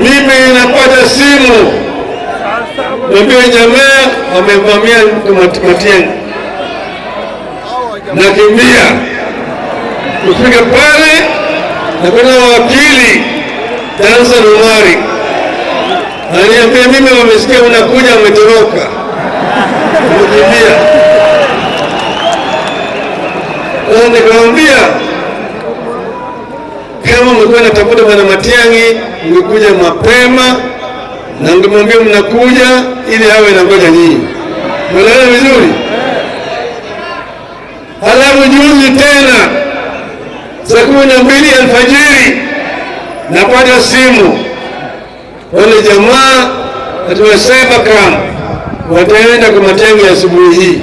Mimi napata simu nambia jamaa wamevamia Matiang'i, nakimbia kufika pale na kuna wakili Danson Omari ananiambia mimi wamesikia unakuja, umetoroka, umekimbia. Nikamwambia kama mlikuwa natafuta bwana Matiang'i mngekuja mapema na ngemwambia mnakuja ili awe na ngoja nyinyi. Unaelewa vizuri? Halafu juzi tena saa 12 alfajiri napata simu, wale jamaa katika Cybercrime wataenda kwa Matiang'i asubuhi hii.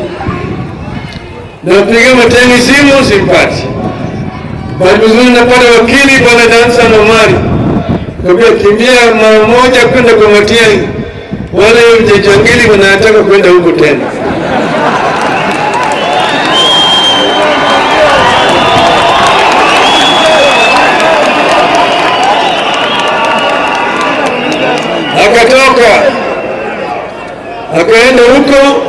Napiga Matiang'i simu simpati. Baada ya napata wakili bwana Danson Omari, kabla kimbia mara moja kwenda kwa Matiang'i, wale vijangili wanataka kwenda huko tena. Akatoka akaenda huko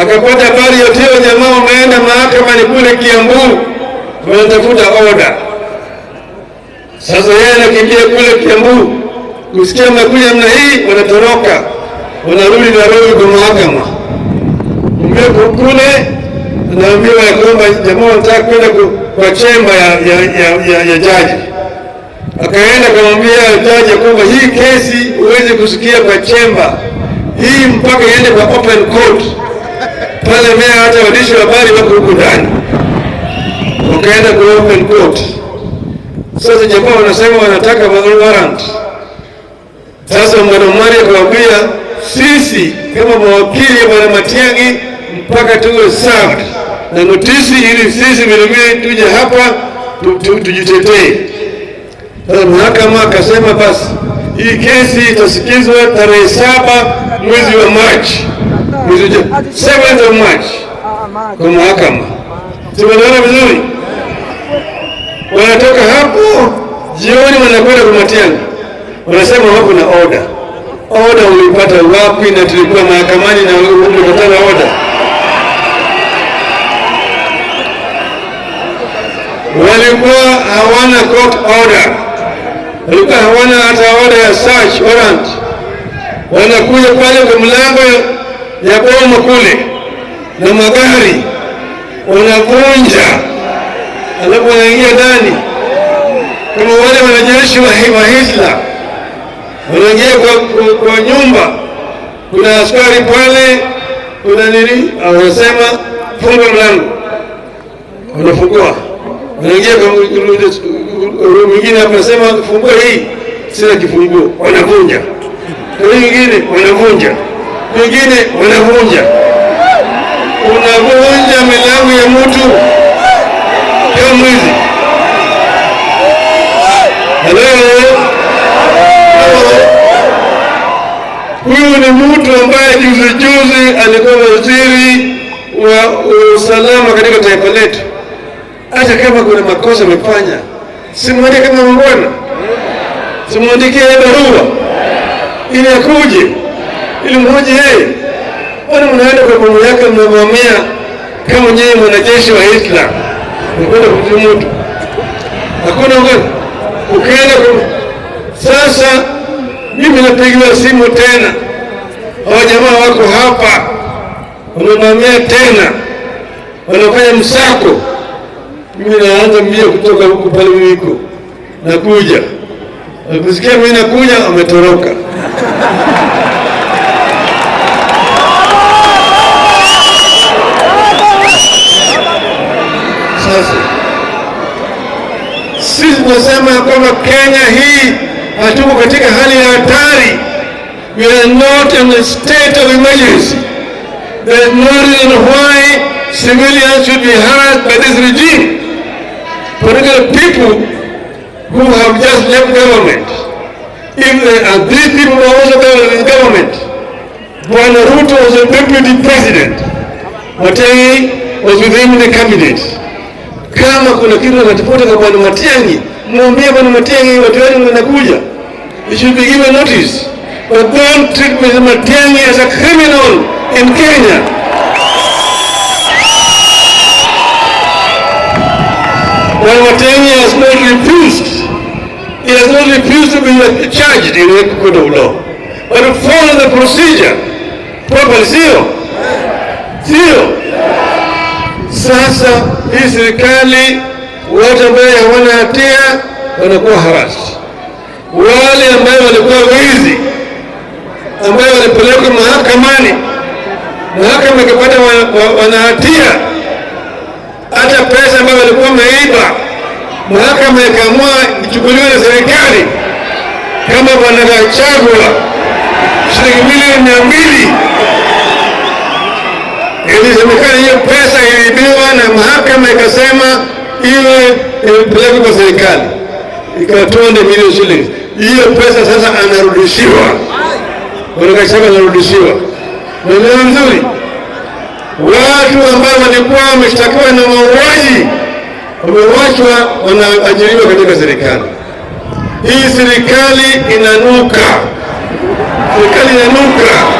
akapata habari yote, jamaa wameenda mahakamani kule Kiambu wanatafuta order. Sasa yeye anakimbia kule Kiambu, kusikia makuja namna hii, wanatoroka wanarudi Nairobi kwa mahakama. Mbele kule anaambiwa kwamba jamaa wanataka kwenda kwa chemba ya jaji. Akaenda kumwambia jaji kwamba hii kesi uweze kusikia kwa chemba hii mpaka iende kwa open court. Pale mea hata waandishi wa habari wako huko ndani. Wakaenda kwa open court. Sasa jamaa wanasema wanataka warrant. Sasa Bwana Omari akamwambia sisi kama mawakili wa Bwana Matiang'i mpaka tuwe served na notisi ili sisi vile tuje hapa tujitetee. Sasa mahakama akasema basi hii kesi itasikizwa tarehe 7 mwezi wa Machi, 7th of March kwa mahakama. Tumeelewana vizuri? Wanatoka hapo jioni wanakwenda kwa Matiang'i, wanasema wako na order. Order ulipata wapi? Na tulikuwa mahakamani na ulipata order. Walikuwa hawana court order, walikuwa hawana hata order ya search warrant. Wanakuja pale kwa mlango ya boma kule na magari wanavunja, alafu wanaingia ndani kama wale wanajeshi wa Hitler. Wanaingia kwa nyumba, kuna askari pale, kuna nini, wanasema funga mlango, wanafungua. Wanaingia kwa mwingine anasema fungua hii, sina kifunguo, wanavunja. Wengine wanavunja, wengine wanavunja, unavunja milango ya mtu kama mwizi. Huyu ni mtu ambaye juzi alikuwa waziri wa usalama katika taifa letu. Hata kama kuna makosa amefanya, simwandike kama mbwana, simwandikie barua ili akuje, ili mhoji yeye. Wana mnaenda kwa bomu yake, mnavamia kama nyewe mwanajeshi wa Hitler, mkwenda kumtia mtu. Hakuna ngani. Ukaenda kwa sasa, mimi napigiwa simu tena, hawa jamaa wako hapa, wanavamia tena, wanafanya msako. Mimi naanza mbio kutoka huku pale niko, nakuja. Kusikia mimi nakuja, ametoroka. Sasa sisi tunasema kwamba Kenya hii hatuko katika hali ya hatari. We are not in a state of emergency. There is no reason why civilians should be harassed by this regime. Particular people who have just left government. If there are 3 people who are also in government, Bwana Ruto was a deputy president, Matiang'i was with him in the cabinet. Kama kuna kitu anatafuta kwa Bwana Matiang'i, mwambie Bwana Matiang'i watu wenu wanakuja. he should be given notice. But don't treat Mr. Matiang'i as a criminal in Kenya. Well, Matiang'i has not refused. He has not refused to be charged in the court of law. But to follow the procedure properly, sio. Sasa hii serikali watu ambao hawana hatia wanakuwa harassed. Wale ambao walikuwa wizi ambao walipelekwa mahakamani, mahakama ikapata wana hatia, hata pesa ambayo walikuwa wameiba, mahakama ikaamua ichukuliwe na serikali, kama Bwana Gachagua shilingi milioni 200. Ilisemekana hiyo pesa iliibiwa na mahakama ikasema iwe imepelekwa kwa serikali, ikatoa milioni shilingi. Hiyo pesa sasa anarudishiwa, Bwana Gachagua anarudishiwa. Ndio nzuri. Watu ambao walikuwa wameshtakiwa na mauaji wamewachwa, wanaajiriwa katika serikali. Hii serikali inanuka, serikali inanuka.